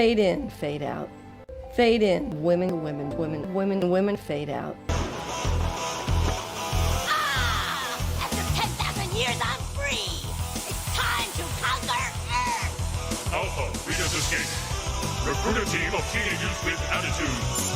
Fade in, fade out. Fade in, women, women, women, women, women, fade out. Ah! After 10,000 years, I'm free! It's time to conquer Earth! Alpha, Reader's Escape. Recruit a team of teenagers with attitudes.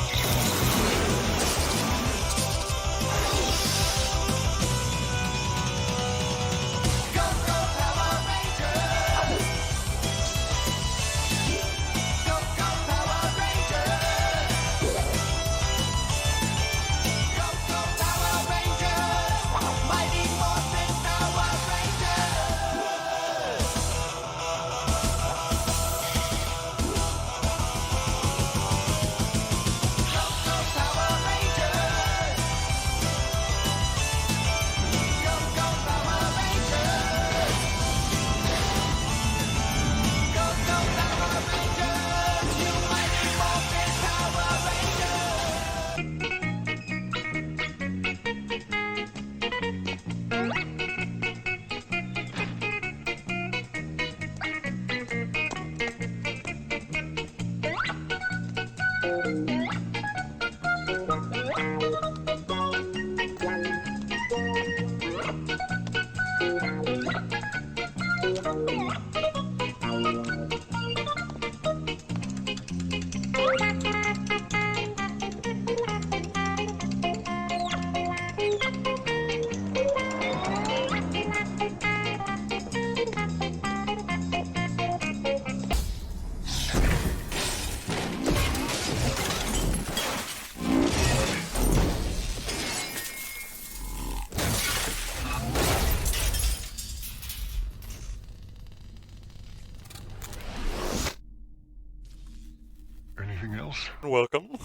Anything else? Welcome.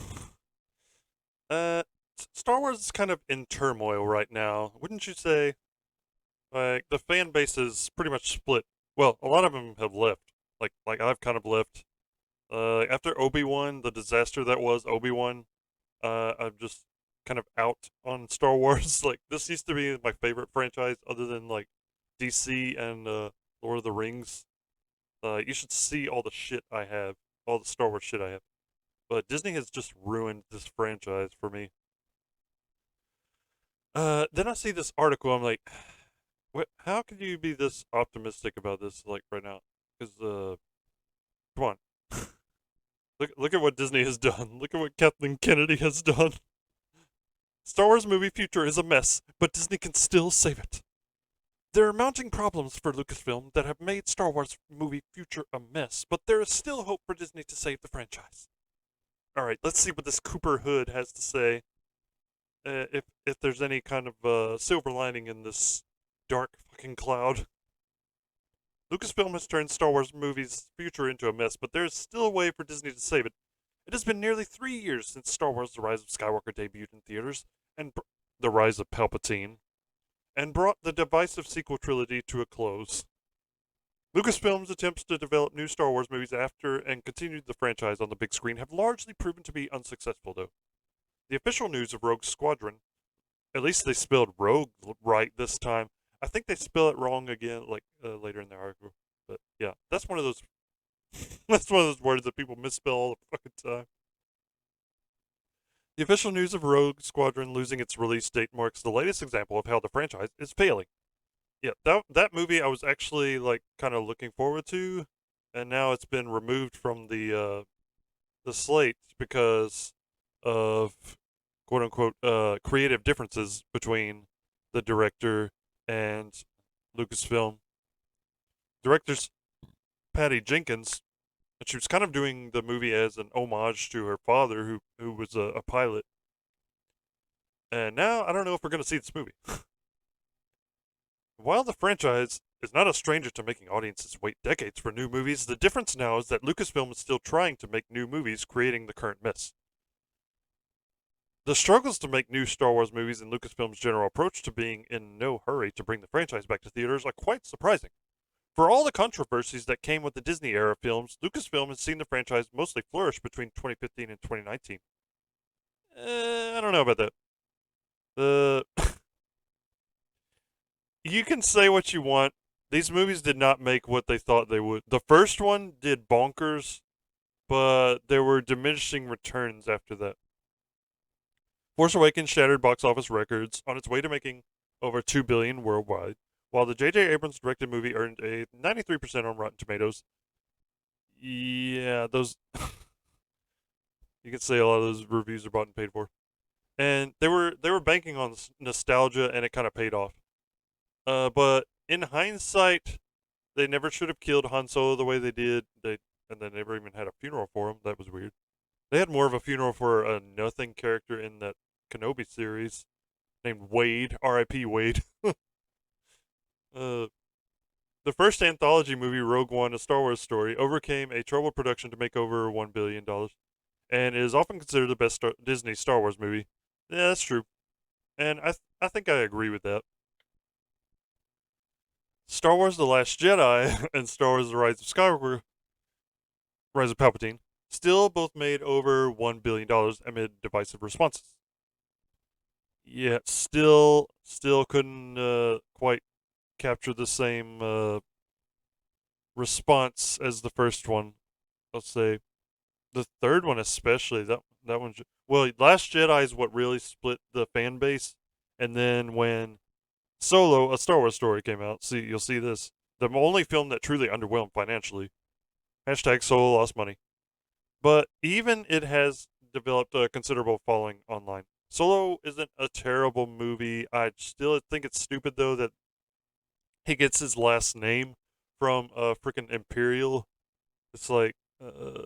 Star Wars is kind of in turmoil right now, wouldn't you say? Like, the fan base is pretty much split. Well, a lot of them have left. Like I've kind of left. After Obi-Wan, the disaster that was Obi-Wan, I'm just kind of out on Star Wars. Like, this used to be my favorite franchise other than, like, DC and Lord of the Rings. You should see all the shit I have, all the Star Wars shit I have. But Disney has just ruined this franchise for me. Then I see this article, I'm like, how can you be this optimistic about this, like, right now? Because, come on. Look at what Disney has done. Look at what Kathleen Kennedy has done. Star Wars movie future is a mess, but Disney can still save it. There are mounting problems for Lucasfilm that have made Star Wars movie future a mess, but there is still hope for Disney to save the franchise. Alright, let's see what this Cooper Hood has to say. If there's any kind of silver lining in this dark fucking cloud. Lucasfilm has turned Star Wars movies' future into a mess, but there is still a way for Disney to save it. It has been nearly 3 years since Star Wars The Rise of Skywalker debuted in theaters, and The Rise of Palpatine, and brought the divisive sequel trilogy to a close. Lucasfilm's attempts to develop new Star Wars movies after and continue the franchise on the big screen have largely proven to be unsuccessful, though. The official news of Rogue Squadron, at least they spelled Rogue right this time. I think they spell it wrong again, like later in the article. But yeah, that's one of those. That's one of those words that people misspell all the fucking time. The official news of Rogue Squadron losing its release date marks the latest example of how the franchise is failing. Yeah, that movie I was actually like kind of looking forward to, and now it's been removed from the slate because of quote unquote creative differences between the director and Lucasfilm. Director's Patty Jenkins, and she was kind of doing the movie as an homage to her father, who was a pilot. And now I don't know if we're going to see this movie. While the franchise is not a stranger to making audiences wait decades for new movies, the difference now is that Lucasfilm is still trying to make new movies, creating the current mess. The struggles to make new Star Wars movies and Lucasfilm's general approach to being in no hurry to bring the franchise back to theaters are quite surprising. For all the controversies that came with the Disney era films, Lucasfilm has seen the franchise mostly flourish between 2015 and 2019. I don't know about that. You can say what you want. These movies did not make what they thought they would. The first one did bonkers. but there were diminishing returns after that. Force Awakens shattered box office records on its way to making over $2 billion worldwide, while the J.J. Abrams directed movie earned a 93% on Rotten Tomatoes. Yeah, those you can say a lot of those reviews are bought and paid for. And they were banking on nostalgia, and it kind of paid off. But in hindsight, they never should have killed Han Solo the way they did. And they never even had a funeral for him. That was weird. They had more of a funeral for a nothing character in that Kenobi series named Wade, R.I.P. Wade. The first anthology movie, Rogue One: A Star Wars Story, overcame a troubled production to make over $1 billion, and is often considered the best Disney Star Wars movie. Yeah, that's true, and I think I agree with that. Star Wars: The Last Jedi and Star Wars: The Rise of Skywalker, Rise of Palpatine, still both made over $1 billion amid divisive responses. Yeah, still couldn't quite capture the same response as the first one. I'll say the third one especially. That one. Well, Last Jedi is what really split the fan base, and then when Solo: A Star Wars Story came out, you'll see this. The only film that truly underwhelmed financially. Hashtag Solo lost money. But even it has developed a considerable following online. Solo isn't a terrible movie. I still think it's stupid, though, that he gets his last name from a freaking Imperial. It's like,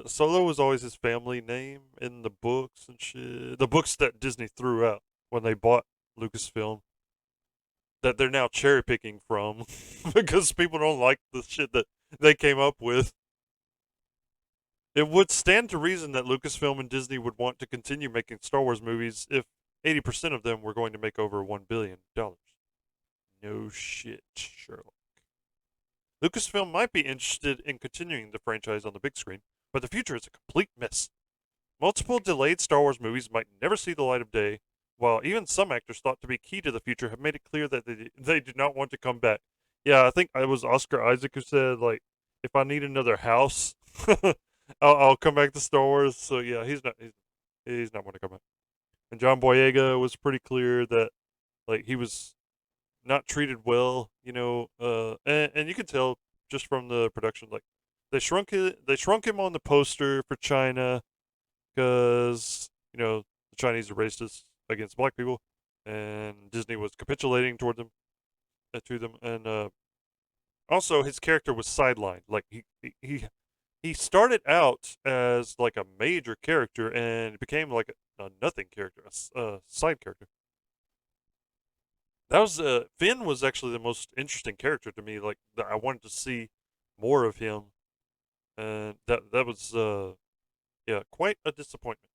Solo was always his family name in the books and shit. The books that Disney threw out when they bought Lucasfilm. That they're now cherry picking from because people don't like the shit that they came up with. It would stand to reason that Lucasfilm and Disney would want to continue making Star Wars movies if 80% of them were going to make over $1 billion. No shit, Sherlock. Lucasfilm might be interested in continuing the franchise on the big screen, but the future is a complete mess. Multiple delayed Star Wars movies might never see the light of day, while even some actors thought to be key to the future have made it clear that they do not want to come back. Yeah, I think it was Oscar Isaac who said, like, if I need another house, I'll come back to Star Wars. So yeah, he's not want to come back. And John Boyega was pretty clear that, like, he was not treated well, and you could tell just from the production, like, they shrunk him on the poster for China because the Chinese are racist against black people, and Disney was capitulating toward them, to them, and also his character was sidelined. Like he started out as like a major character and became like a nothing character, a side character. That was Finn was actually the most interesting character to me. Like I wanted to see more of him, and that was quite a disappointment.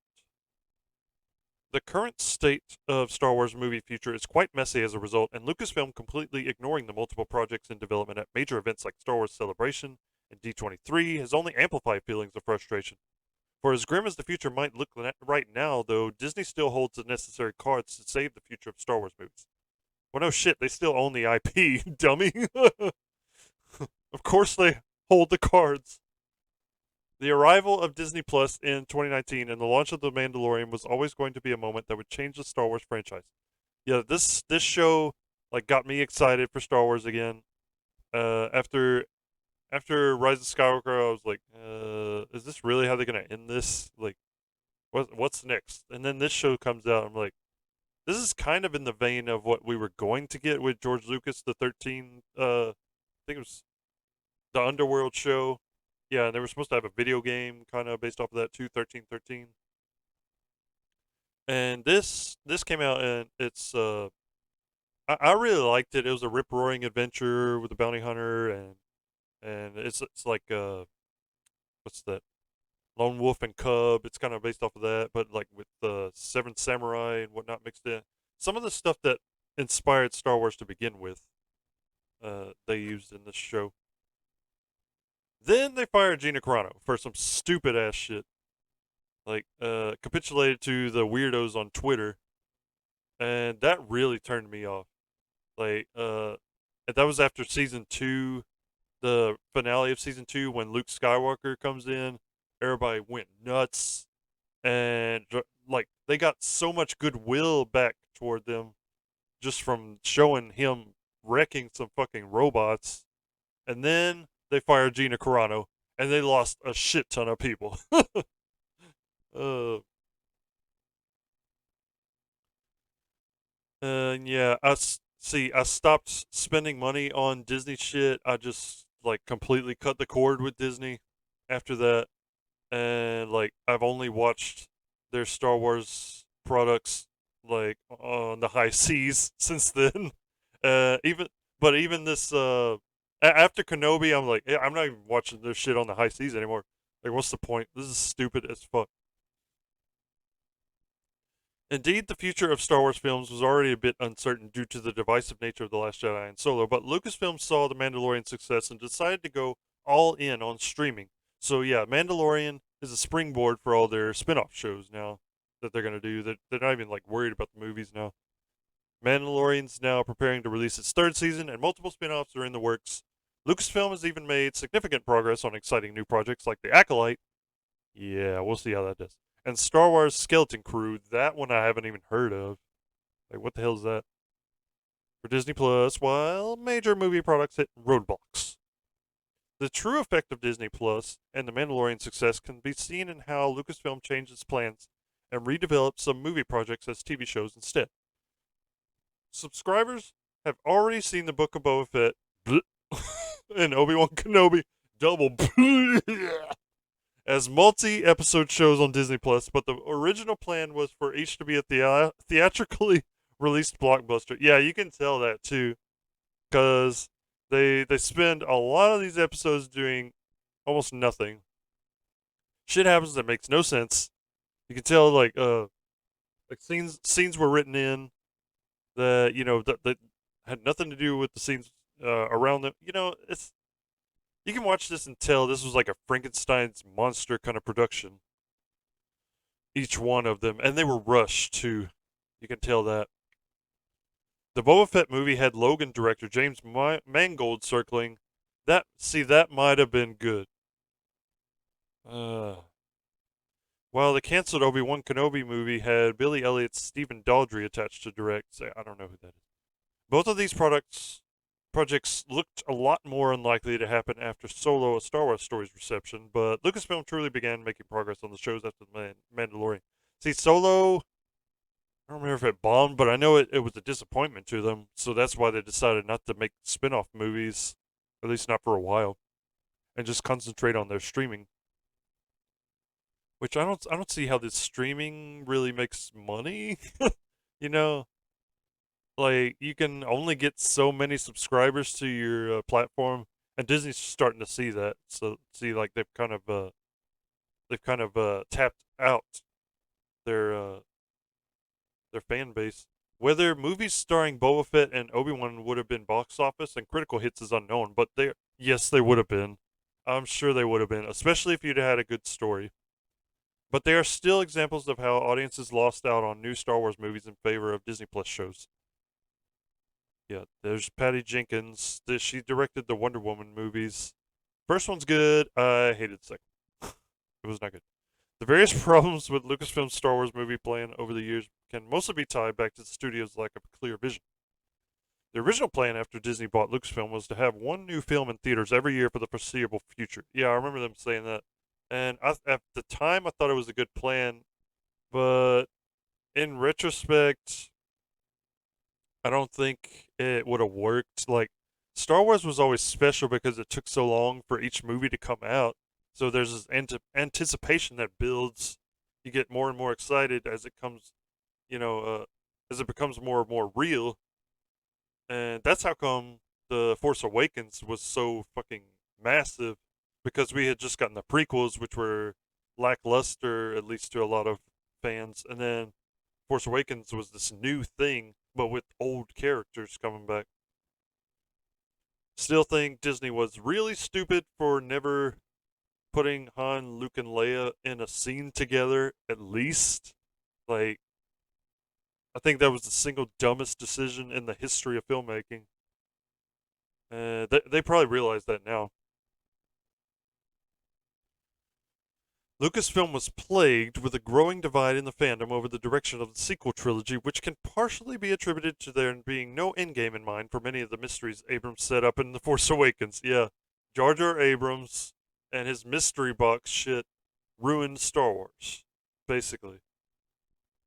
The current state of Star Wars movie future is quite messy as a result, and Lucasfilm completely ignoring the multiple projects in development at major events like Star Wars Celebration and D23 has only amplified feelings of frustration. For as grim as the future might look right now, though, Disney still holds the necessary cards to save the future of Star Wars movies. Well, no shit, they still own the IP, dummy. Of course they hold the cards. The arrival of Disney Plus in 2019 and the launch of The Mandalorian was always going to be a moment that would change the Star Wars franchise. Yeah, this show like got me excited for Star Wars again. After Rise of Skywalker, I was like, is this really how they're gonna end this? Like, what's next? And then this show comes out. I'm like, this is kind of in the vein of what we were going to get with George Lucas, the 13. I think it was the Underworld show. Yeah, they were supposed to have a video game kind of based off of that too, 1313. And this came out, and it's I really liked it. It was a rip roaring adventure with a bounty hunter, and it's like what's that? Lone Wolf and Cub. It's kind of based off of that, but like with Seven Samurai and whatnot mixed in. Some of the stuff that inspired Star Wars to begin with, they used in this show. Then they fired Gina Carano for some stupid ass shit. Like, capitulated to the weirdos on Twitter. And that really turned me off. Like, and that was after season 2, the finale of season 2, when Luke Skywalker comes in everybody went nuts, and like they got so much goodwill back toward them just from showing him wrecking some fucking robots. And then they fired Gina Carano, and they lost a shit ton of people. uh, yeah, see. I stopped spending money on Disney shit. I just like completely cut the cord with Disney after that, and like I've only watched their Star Wars products like on the high seas since then. Even but even this after Kenobi, I'm like, I'm not even watching their shit on the high seas anymore. Like, what's the point? This is stupid as fuck. Indeed, the future of Star Wars films was already a bit uncertain due to the divisive nature of The Last Jedi and Solo, but Lucasfilm saw The Mandalorian success and decided to go all in on streaming. So yeah, Mandalorian is a springboard for all their spin-off shows now that they're going to do. They're not even like worried about the movies now. Mandalorian's now preparing to release its third season, and multiple spin-offs are in the works. Lucasfilm has even made significant progress on exciting new projects like The Acolyte. Yeah, we'll see how that does. And Star Wars Skeleton Crew, that one I haven't even heard of. Like, what the hell is that? For Disney Plus, while major movie products hit roadblocks. The true effect of Disney Plus and The Mandalorian success can be seen in how Lucasfilm changed its plans and redeveloped some movie projects as TV shows instead. Subscribers have already seen the Book of Boba Fett and Obi-Wan Kenobi double as multi-episode shows on Disney Plus, but the original plan was for each to be a theatrically released blockbuster. Yeah, you can tell that too, because they spend a lot of these episodes doing almost nothing. Shit happens that makes no sense. You can tell like scenes were written in that that had nothing to do with the scenes around them. It's you can watch this and tell this was like a Frankenstein's monster kind of production. Each one of them, and they were rushed too. You can tell that. The Boba Fett movie had Logan director James Mangold circling. That might have been good. While the canceled Obi-Wan Kenobi movie had Billy Elliot's Stephen Daldry attached to direct. I don't know who that is. Both of these projects looked a lot more unlikely to happen after Solo: A Star Wars Story's reception, but Lucasfilm truly began making progress on the shows after The Mandalorian. See, Solo, I don't remember if it bombed, but I know it was a disappointment to them, so that's why they decided not to make spin-off movies, at least not for a while, and just concentrate on their streaming. Which I don't see how this streaming really makes money. you know, like you can only get so many subscribers to your platform, and Disney's starting to see that. So see, like they've kind of tapped out their their fan base. Whether movies starring Boba Fett and Obi-Wan would have been box office and critical hits is unknown, but yes, they would have been. I'm sure they would have been, especially if you'd had a good story. But they are still examples of how audiences lost out on new Star Wars movies in favor of Disney Plus shows. Yeah, there's Patty Jenkins. She directed the Wonder Woman movies. First one's good. I hated the second. It was not good. The various problems with Lucasfilm's Star Wars movie plan over the years can mostly be tied back to the studio's lack of clear vision. The original plan after Disney bought Lucasfilm was to have one new film in theaters every year for the foreseeable future. Yeah, I remember them saying that. And at the time, I thought it was a good plan, but in retrospect, I don't think it would have worked. Like, Star Wars was always special because it took so long for each movie to come out. So there's this anticipation that builds. You get more and more excited as it comes, as it becomes more and more real. And that's how come The Force Awakens was so fucking massive, because we had just gotten the prequels, which were lackluster, at least to a lot of fans. And then Force Awakens was this new thing, but with old characters coming back. Still think Disney was really stupid for never putting Han, Luke, and Leia in a scene together, at least. Like, I think that was the single dumbest decision in the history of filmmaking. They probably realize that now. Lucasfilm was plagued with a growing divide in the fandom over the direction of the sequel trilogy, which can partially be attributed to there being no endgame in mind for many of the mysteries Abrams set up in The Force Awakens. Yeah, Jar Jar Abrams and his mystery box shit ruined Star Wars, basically.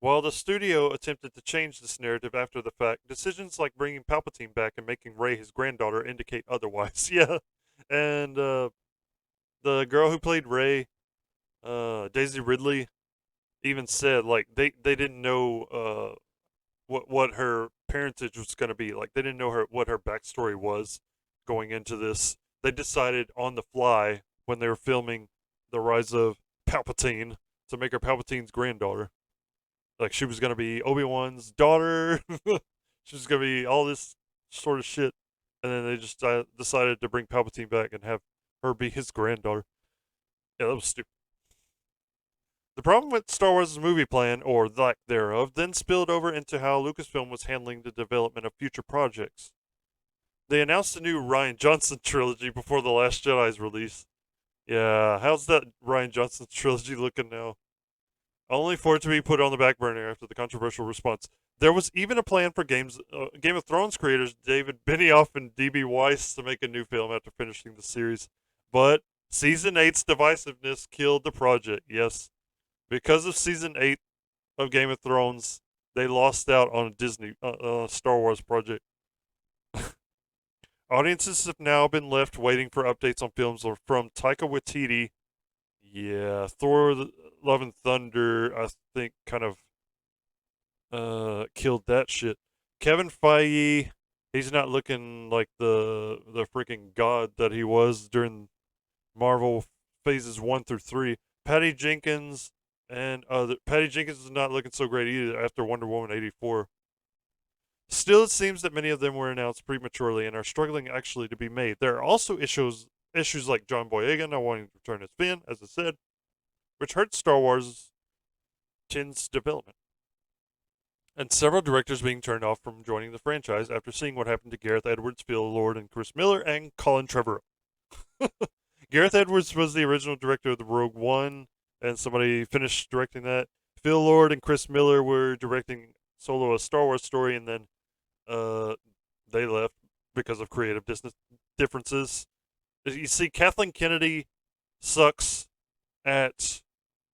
While the studio attempted to change this narrative after the fact, decisions like bringing Palpatine back and making Rey his granddaughter indicate otherwise. Yeah, and the girl who played Rey, Daisy Ridley, even said like they didn't know what her parentage was going to be. Like they didn't know what her backstory was going into this. They decided on the fly when they were filming The Rise of Palpatine to make her Palpatine's granddaughter. Like she was going to be Obi-Wan's daughter. She was going to be all this sort of shit. And then they just decided to bring Palpatine back and have her be his granddaughter. Yeah, that was stupid. The problem with Star Wars' movie plan, or lack thereof, then spilled over into how Lucasfilm was handling the development of future projects. They announced a new Rian Johnson trilogy before The Last Jedi's release. Yeah, how's that Rian Johnson trilogy looking now? Only for it to be put on the back burner after the controversial response. There was even a plan for Game of Thrones creators David Benioff and D.B. Weiss to make a new film after finishing the series. But Season 8's divisiveness killed the project, yes. Because of Season 8 of Game of Thrones, they lost out on a Disney Star Wars project. Audiences have now been left waiting for updates on films from Taika Waititi. Yeah, Thor: Love and Thunder, I think, kind of killed that shit. Kevin Feige, he's not looking like the freaking god that he was during Marvel phases 1 through 3. Patty Jenkins is not looking so great either after Wonder Woman 84. Still, it seems that many of them were announced prematurely and are struggling actually to be made. There are also issues like John Boyega not wanting to return as Finn, as I said, which hurts Star Wars 10's development. And several directors being turned off from joining the franchise after seeing what happened to Gareth Edwards, Phil Lord, and Chris Miller, and Colin Trevorrow. Gareth Edwards was the original director of the Rogue One, and somebody finished directing that. Phil Lord and Chris Miller were directing Solo: A Star Wars Story, and then they left because of creative differences. You see, Kathleen Kennedy sucks at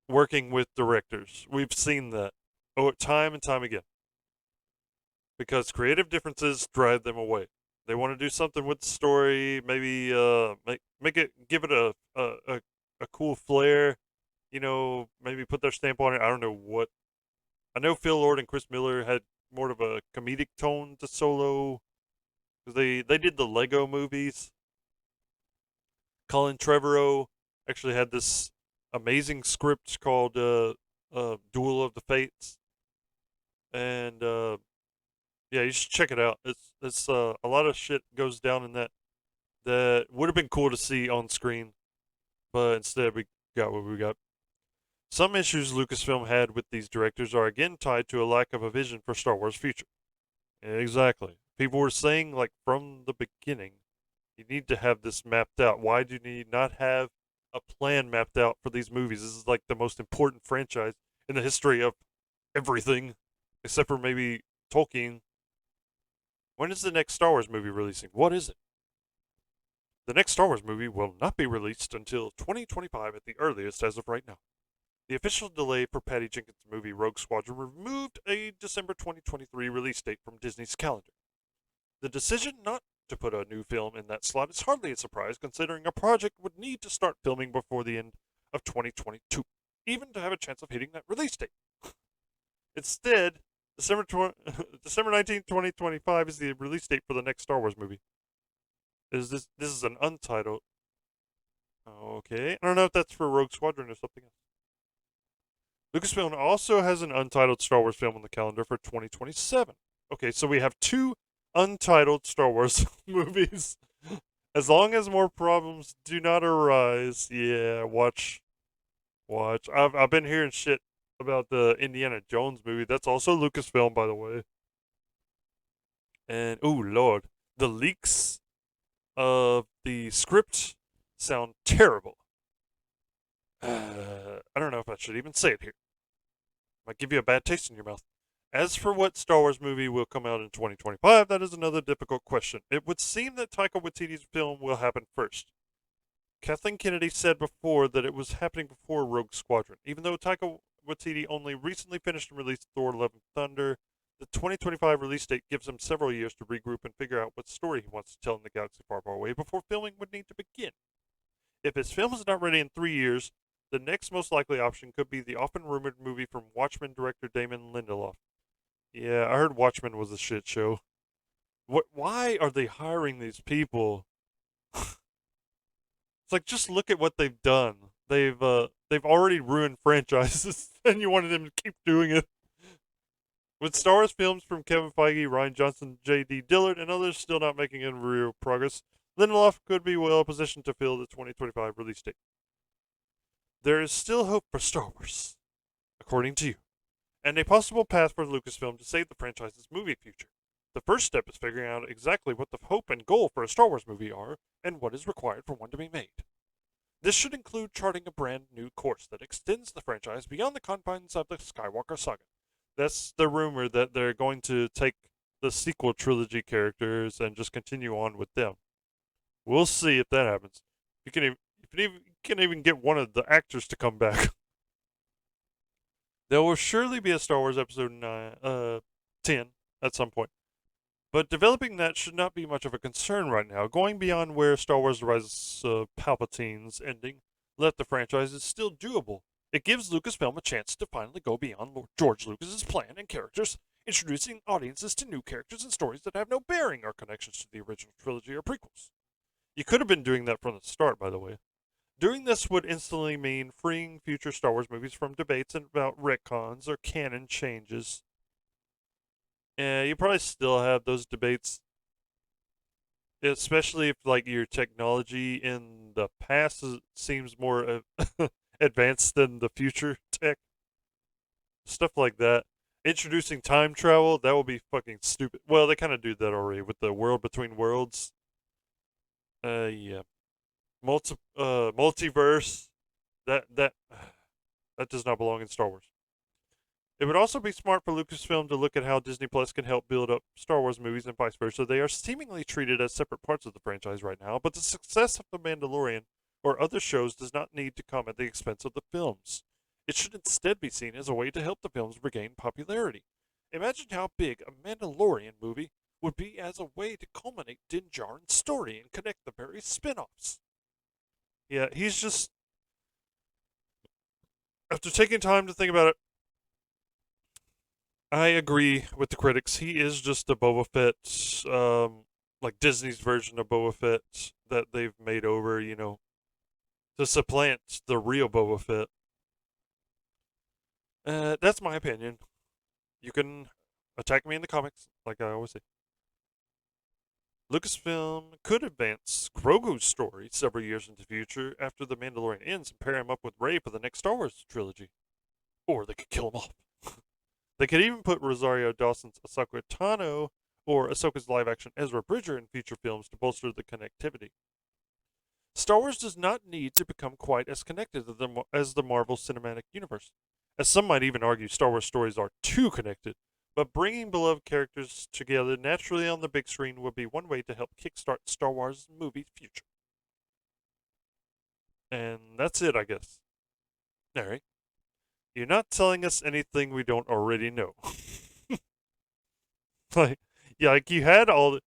working with directors. We've seen that time and time again. Because creative differences drive them away. They want to do something with the story, maybe give it a cool flair, maybe put their stamp on it. I don't know what. I know Phil Lord and Chris Miller had more of a comedic tone to Solo, because they did the Lego movies. Colin Trevorrow actually had this amazing script called Duel of the Fates, and yeah, you should check it out. It's a lot of shit goes down in that would have been cool to see on screen, but instead we got what we got. Some issues Lucasfilm had with these directors are again tied to a lack of a vision for Star Wars' future. Exactly. People were saying, like, from the beginning, you need to have this mapped out. Why do you not have a plan mapped out for these movies? This is like the most important franchise in the history of everything, except for maybe Tolkien. When is the next Star Wars movie releasing? What is it? The next Star Wars movie will not be released until 2025 at the earliest as of right now. The official delay for Patty Jenkins' movie Rogue Squadron removed a December 2023 release date from Disney's calendar. The decision not to put a new film in that slot is hardly a surprise, considering a project would need to start filming before the end of 2022, even to have a chance of hitting that release date. Instead, December 19, 2025 is the release date for the next Star Wars movie. This is an untitled. Okay, I don't know if that's for Rogue Squadron or something else. Lucasfilm also has an untitled Star Wars film on the calendar for 2027. Okay, so we have two untitled Star Wars movies. As long as more problems do not arise, yeah, watch. I've been hearing shit about the Indiana Jones movie. That's also Lucasfilm, by the way. And oh lord, the leaks of the script sound terrible. I don't know if I should even say it here. Might give you a bad taste in your mouth. As for what Star Wars movie will come out in 2025, that is another difficult question. It would seem that Taika Waititi's film will happen first. Kathleen Kennedy said before that it was happening before Rogue Squadron. Even though Taika Waititi only recently finished and released Thor: Love and Thunder, the 2025 release date gives him several years to regroup and figure out what story he wants to tell in the galaxy far, far away before filming would need to begin. If his film is not ready in 3 years, the next most likely option could be the often rumored movie from Watchmen director Damon Lindelof. Yeah, I heard Watchmen was a shit show. Why are they hiring these people? It's like, just look at what they've done. They've already ruined franchises, and you wanted them to keep doing it. With Star Wars films from Kevin Feige, Rian Johnson, J.D. Dillard, and others still not making any real progress, Lindelof could be well positioned to fill the 2025 release date. There is still hope for Star Wars, according to you, and a possible path for Lucasfilm to save the franchise's movie future. The first step is figuring out exactly what the hope and goal for a Star Wars movie are, and what is required for one to be made. This should include charting a brand new course that extends the franchise beyond the confines of the Skywalker saga. That's the rumor, that they're going to take the sequel trilogy characters and just continue on with them. We'll see if that happens. You can even get one of the actors to come back. There will surely be a Star Wars Episode 10 at some point. But developing that should not be much of a concern right now. Going beyond where Star Wars The Rise of Palpatine's ending left the franchise is still doable. It gives Lucasfilm a chance to finally go beyond George Lucas's plan and characters, introducing audiences to new characters and stories that have no bearing or connections to the original trilogy or prequels. You could have been doing that from the start, by the way. Doing this would instantly mean freeing future Star Wars movies from debates about retcons or canon changes. Yeah, you probably still have those debates, especially if like your technology in the past seems more advanced than the future tech. Stuff like that. Introducing time travel, that will be fucking stupid. Well, they kind of do that already with the World Between Worlds. Yeah. Multiverse. That does not belong in Star Wars. It would also be smart for Lucasfilm to look at how Disney Plus can help build up Star Wars movies and vice versa. They are seemingly treated as separate parts of the franchise right now, but the success of The Mandalorian or other shows does not need to come at the expense of the films. It should instead be seen as a way to help the films regain popularity. Imagine how big a Mandalorian movie would be as a way to culminate Din Djarin's story and connect the various spin-offs. Yeah, he's just... After taking time to think about it, I agree with the critics. He is just a Boba Fett, like Disney's version of Boba Fett that they've made over, to supplant the real Boba Fett. That's my opinion. You can attack me in the comics, like I always say. Lucasfilm could advance Grogu's story several years into the future after The Mandalorian ends and pair him up with Rey for the next Star Wars trilogy. Or they could kill him off. They could even put Rosario Dawson's Ahsoka Tano or Ahsoka's live-action Ezra Bridger in future films to bolster the connectivity. Star Wars does not need to become quite as connected as the Marvel Cinematic Universe, as some might even argue Star Wars stories are too connected, but bringing beloved characters together naturally on the big screen would be one way to help kickstart Star Wars movie future. And that's it, I guess. Alright. You're not telling us anything we don't already know. like you had all the...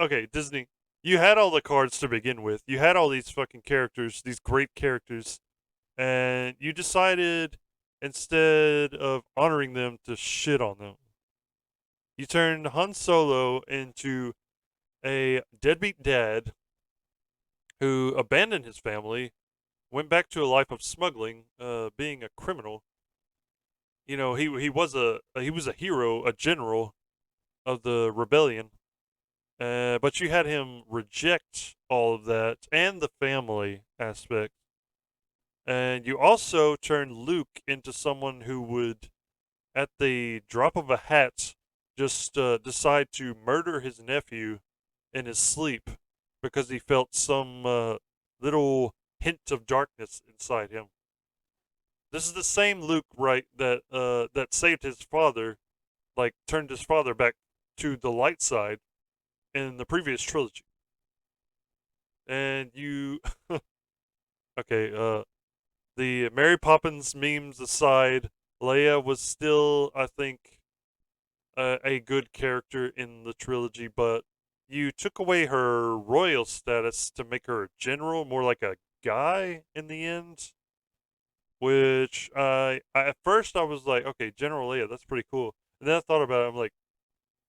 Okay, Disney, you had all the cards to begin with. You had all these fucking characters, these great characters, and you decided, instead of honoring them, to shit on them. You turned Han Solo into a deadbeat dad who abandoned his family, went back to a life of smuggling, being a criminal. He was a hero, a general of the rebellion, but you had him reject all of that and the family aspect, and you also turned Luke into someone who would, at the drop of a hat, just decide to murder his nephew in his sleep because he felt some little hint of darkness inside him. This is the same Luke, right? That saved his father, like turned his father back to the light side in the previous trilogy. And you, okay, the Mary Poppins memes aside, Leia was still, I think, a good character in the trilogy, but you took away her royal status to make her a general, more like a guy in the end. Which at first I was like, okay, General Leia, that's pretty cool. And then I thought about it, I'm like,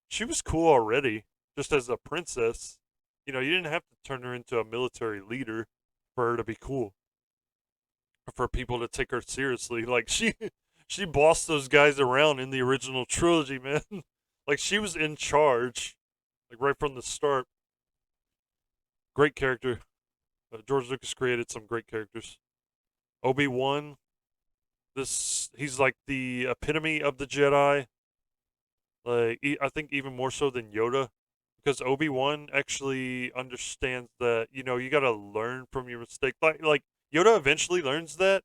she was cool already, just as a princess. You know, you didn't have to turn her into a military leader for her to be cool. For people to take her seriously. Like she bossed those guys around in the original trilogy, man. Like she was in charge, like right from the start. Great character. George Lucas created some great characters. Obi-Wan, he's like the epitome of the Jedi. Like I think even more so than Yoda, because Obi-Wan actually understands that you got to learn from your mistake. Like Yoda eventually learns that,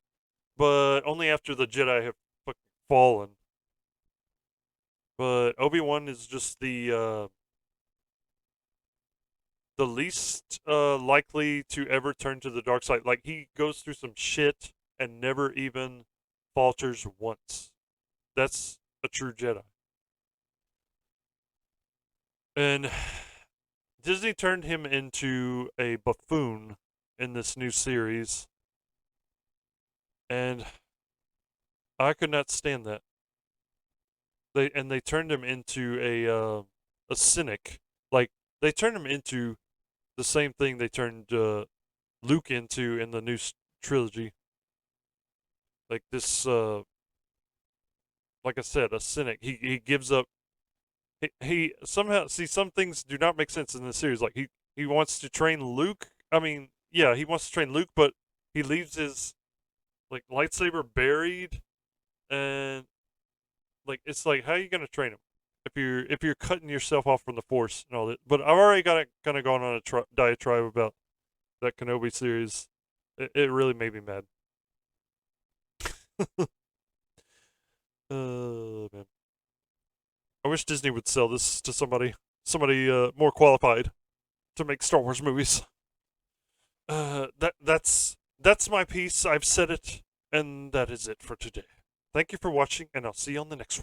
but only after the Jedi have fucking fallen. But Obi-Wan is just the least likely to ever turn to the dark side. Like he goes through some shit and never even falters once. That's a true Jedi. And Disney turned him into a buffoon in this new series. And I could not stand that. They turned him into a cynic. Like they turned him into the same thing they turned Luke into in the new trilogy. Like this like I said, a cynic. He gives up. He somehow, see, some things do not make sense in this series. Like he wants to train Luke. I mean, yeah, he wants to train Luke, but he leaves his like lightsaber buried, and like it's like, how are you gonna train him if you're cutting yourself off from the Force and all that? But I've already kind of gone on a diatribe about that Kenobi series. It really made me mad. Man. I wish Disney would sell this to somebody more qualified to make Star Wars movies. That's my piece. I've said it, and that is it for today. Thank you for watching, and I'll see you on the next one.